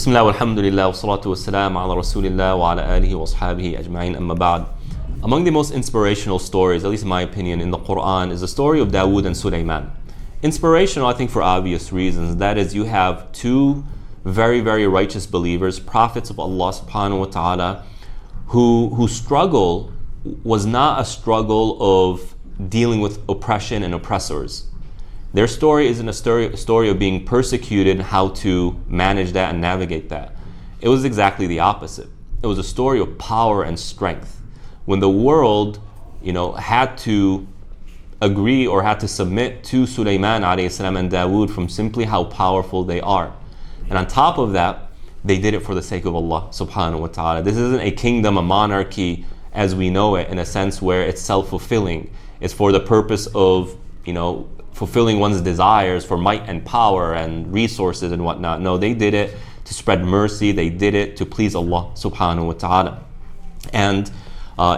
Bismillah walhamdulillah wa salatu wa salam ala rasulillah wa ala alihi wa ashabihi ajma'in amma ba'd. Among the most inspirational stories, at least in my opinion, in the Qur'an is the story of Dawood and Sulaiman. Inspirational, I think, for obvious reasons. That is, you have two very, very righteous believers, prophets of Allah subhanahu wa ta'ala, whose struggle was not a struggle of dealing with oppression and oppressors. Their story isn't a story of being persecuted and how to manage that and navigate that. It was exactly the opposite. It was a story of power and strength. When the world, had to agree or had to submit to Sulaiman alayhi salam and Dawood from simply how powerful they are. And on top of that, they did it for the sake of Allah subhanahu wa ta'ala. This isn't a kingdom, a monarchy as we know it, in a sense where it's self-fulfilling. It's for the purpose of, fulfilling one's desires for might and power and resources and whatnot. No, they did it to spread mercy. They did it to please Allah subhanahu wa ta'ala. And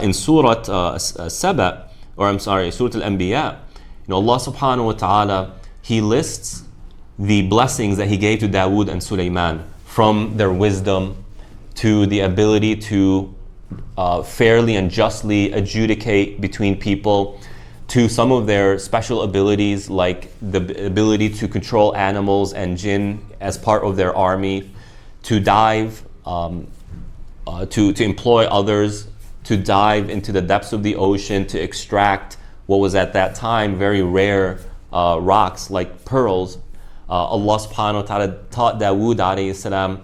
in Surah Ṣabr, Surah Al-Anbiya, Allah subhanahu wa ta'ala, He lists the blessings that He gave to Dawood and Sulaiman, from their wisdom to the ability to fairly and justly adjudicate between people, to some of their special abilities like the ability to control animals and jinn as part of their army, to dive, to employ others, to dive into the depths of the ocean to extract what was at that time very rare rocks like pearls. Allah subhanahu wa ta'ala taught Dawood alayhi salam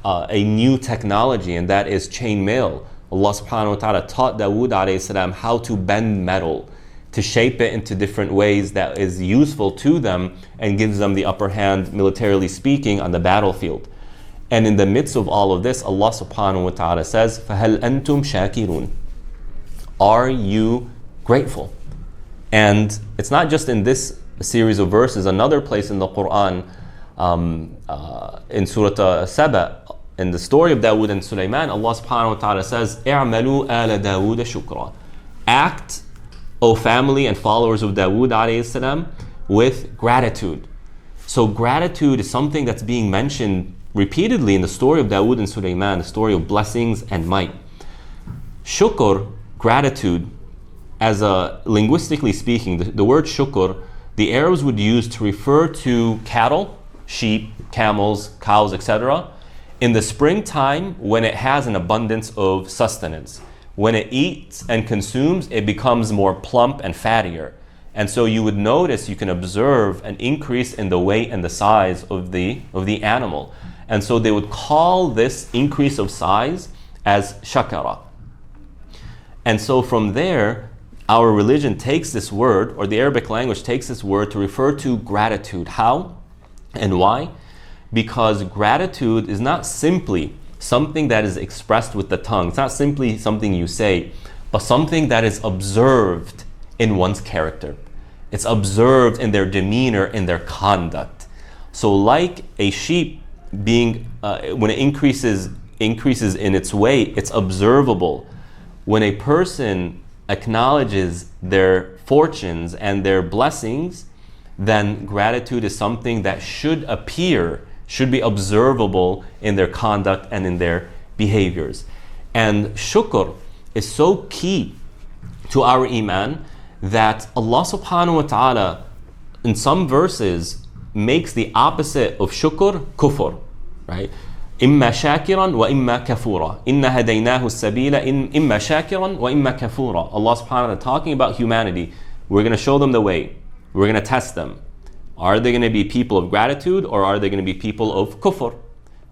a new technology, and that is chainmail. Allah subhanahu wa ta'ala taught Dawood alayhi salam how to bend metal, to shape it into different ways that is useful to them and gives them the upper hand, militarily speaking, on the battlefield. And in the midst of all of this, Allah subhanahu wa ta'ala says, فَهَلْ أَنْتُمْ شَاكِرُونَ? Are you grateful? And it's not just in this series of verses. Another place in the Qur'an, in Surah Ṣabr, in the story of Dawood and Sulaiman, Allah subhanahu wa ta'ala says, اعملوا آل داود شكرا. Act, O family and followers of Dawood alayhi salam, with gratitude. So gratitude is something that's being mentioned repeatedly in the story of Dawood and Sulaiman, the story of blessings and might. Shukr, gratitude, as linguistically speaking, the word shukr, the Arabs would use to refer to cattle, sheep, camels, cows, etc. in the springtime when it has an abundance of sustenance. When it eats and consumes, it becomes more plump and fattier. And so you would notice, you can observe an increase in the weight and the size of the animal. And so they would call this increase of size as shakara. And so from there, our religion takes this word, or the Arabic language takes this word to refer to gratitude. How and why? Because gratitude is not simply something that is expressed with the tongue. It's not simply something you say, but something that is observed in one's character. It's observed in their demeanor, in their conduct. So like a sheep being, when it increases in its weight, it's observable. When a person acknowledges their fortunes and their blessings, then gratitude is something that should be observable in their conduct and in their behaviors. And shukr is so key to our iman that Allah subhanahu wa ta'ala in some verses makes the opposite of shukr kufr, right? إِمَّا شَاكِرًا وَإِمَّا كَفُورًا إِنَّا هَدَيْنَاهُ السَّبِيلَ إِمَّا شَاكِرًا وَإِمَّا كَفُورًا. Allah subhanahu wa ta'ala talking about humanity. We're going to show them the way. We're going to test them. Are they going to be people of gratitude, or are they going to be people of kufr,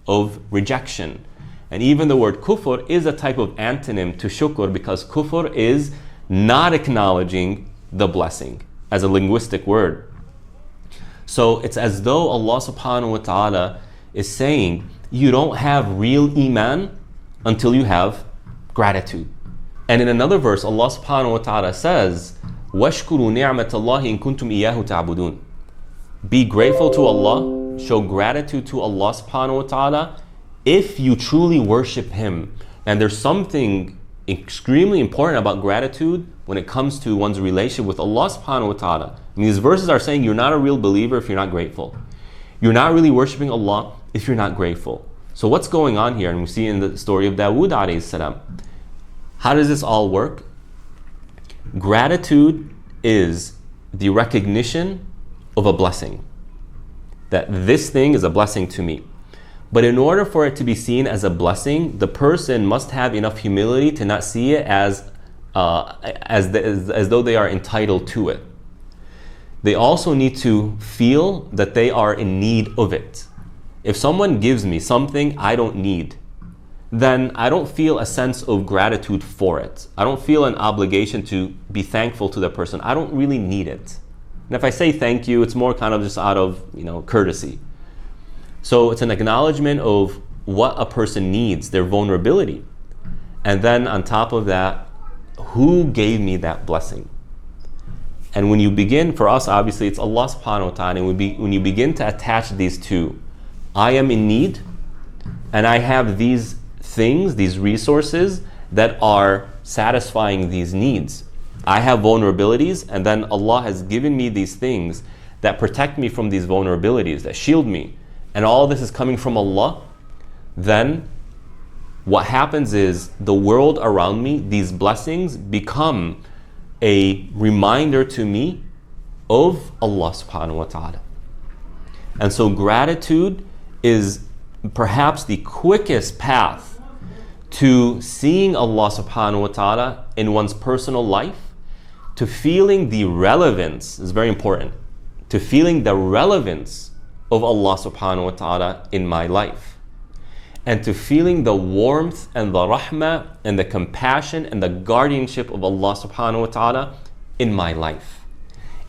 of rejection? And even the word kufr is a type of antonym to shukr, because kufr is not acknowledging the blessing as a linguistic word. So it's as though Allah subhanahu wa ta'ala is saying, you don't have real iman until you have gratitude. And in another verse, Allah subhanahu wa ta'ala says, وَاشْكُرُوا نِعْمَةَ اللَّهِ إِن كُنْتُمْ إِيَّاهُ تَعْبُدُونَ. Be grateful to Allah, show gratitude to Allah subhanahu wa ta'ala if you truly worship Him. And there's something extremely important about gratitude when it comes to one's relationship with Allah subhanahu wa ta'ala. And these verses are saying you're not a real believer if you're not grateful. You're not really worshiping Allah if you're not grateful. So what's going on here? And we see in the story of Dawood alayhi salam. How does this all work? Gratitude is the recognition of a blessing. That this thing is a blessing to me. But in order for it to be seen as a blessing, the person must have enough humility to not see it as though they are entitled to it. They also need to feel that they are in need of it. If someone gives me something I don't need, then I don't feel a sense of gratitude for it. I don't feel an obligation to be thankful to the person. I don't really need it. And if I say thank you, it's more kind of just out of, courtesy. So it's an acknowledgement of what a person needs, their vulnerability. And then on top of that, who gave me that blessing? And when you begin, for us obviously it's Allah subhanahu wa ta'ala, and when you begin to attach these two, I am in need, and I have these things, these resources that are satisfying these needs. I have vulnerabilities, and then Allah has given me these things that protect me from these vulnerabilities, that shield me, and all this is coming from Allah. Then what happens is the world around me, these blessings become a reminder to me of Allah subhanahu wa ta'ala. And so gratitude is perhaps the quickest path to seeing Allah subhanahu wa ta'ala in one's personal life, to feeling the relevance, is very important, to feeling the relevance of Allah subhanahu wa ta'ala in my life, and to feeling the warmth and the rahmah and the compassion and the guardianship of Allah subhanahu wa ta'ala in my life.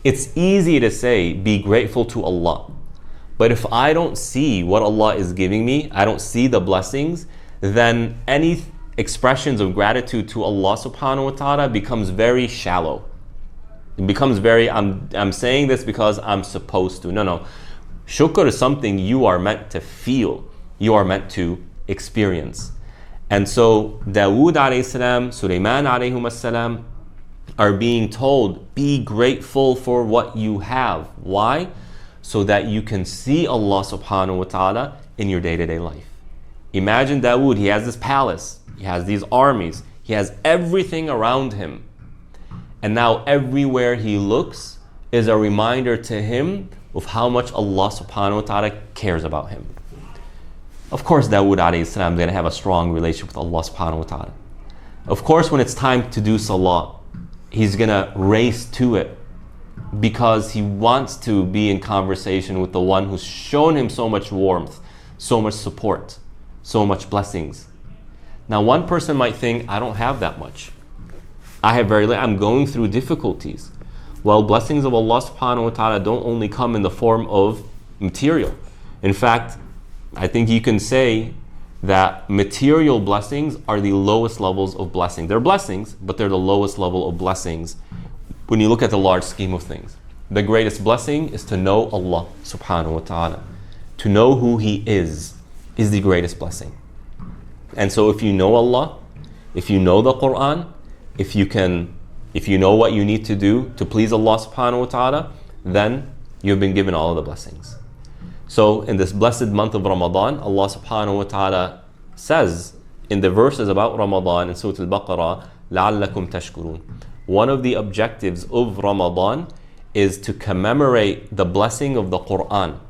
It's easy to say, be grateful to Allah. But if I don't see what Allah is giving me, I don't see the blessings, then any expressions of gratitude to Allah subhanahu wa ta'ala becomes very shallow. It becomes very, I'm saying this because I'm supposed to. No. Shukr is something you are meant to feel. You are meant to experience. And so Dawood alayhi salam, Sulaiman alayhum salam are being told, be grateful for what you have. Why? So that you can see Allah subhanahu wa ta'ala in your day-to-day life. Imagine Dawood, he has this palace, he has these armies, he has everything around him. And now everywhere he looks is a reminder to him of how much Allah subhanahu wa ta'ala cares about him. Of course, Dawood alayhi salam is going to have a strong relationship with Allah subhanahu wa ta'ala. Of course, when it's time to do salah, he's going to race to it because he wants to be in conversation with the one who's shown him so much warmth, so much support, so much blessings. Now, one person might think, I don't have that much. I have very little. I'm going through difficulties. Well, blessings of Allah subhanahu wa ta'ala don't only come in the form of material. In fact, I think you can say that material blessings are the lowest levels of blessing. They're blessings, but they're the lowest level of blessings when you look at the large scheme of things. The greatest blessing is to know Allah subhanahu wa ta'ala. To know who He is the greatest blessing. And so if you know Allah, if you know the Qur'an, if you know what you need to do to please Allah subhanahu wa ta'ala, then you've been given all of the blessings. So in this blessed month of Ramadan, Allah subhanahu wa ta'ala says in the verses about Ramadan in Surah Al-Baqarah, لَعَلَّكُمْ تَشْكُرُونَ. One of the objectives of Ramadan is to commemorate the blessing of the Qur'an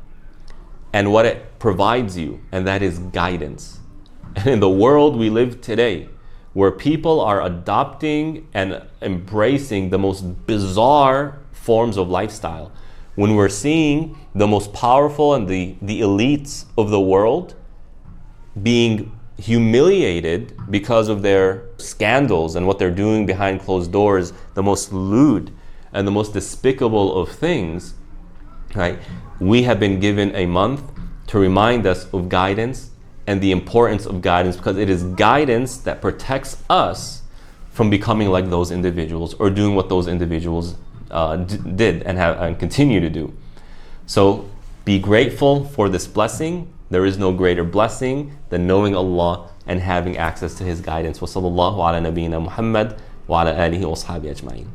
and what it provides you, and that is guidance. And in the world we live today, where people are adopting and embracing the most bizarre forms of lifestyle, when we're seeing the most powerful and the elites of the world being humiliated because of their scandals and what they're doing behind closed doors, the most lewd and the most despicable of things, right? We have been given a month to remind us of guidance and the importance of guidance, because it is guidance that protects us from becoming like those individuals or doing what those individuals did and continue to do. So be grateful for this blessing. There is no greater blessing than knowing Allah and having access to His guidance. Wa sallallahu ala nabiyyina Muhammad wa ala alihi wa ashabihi ajma'in.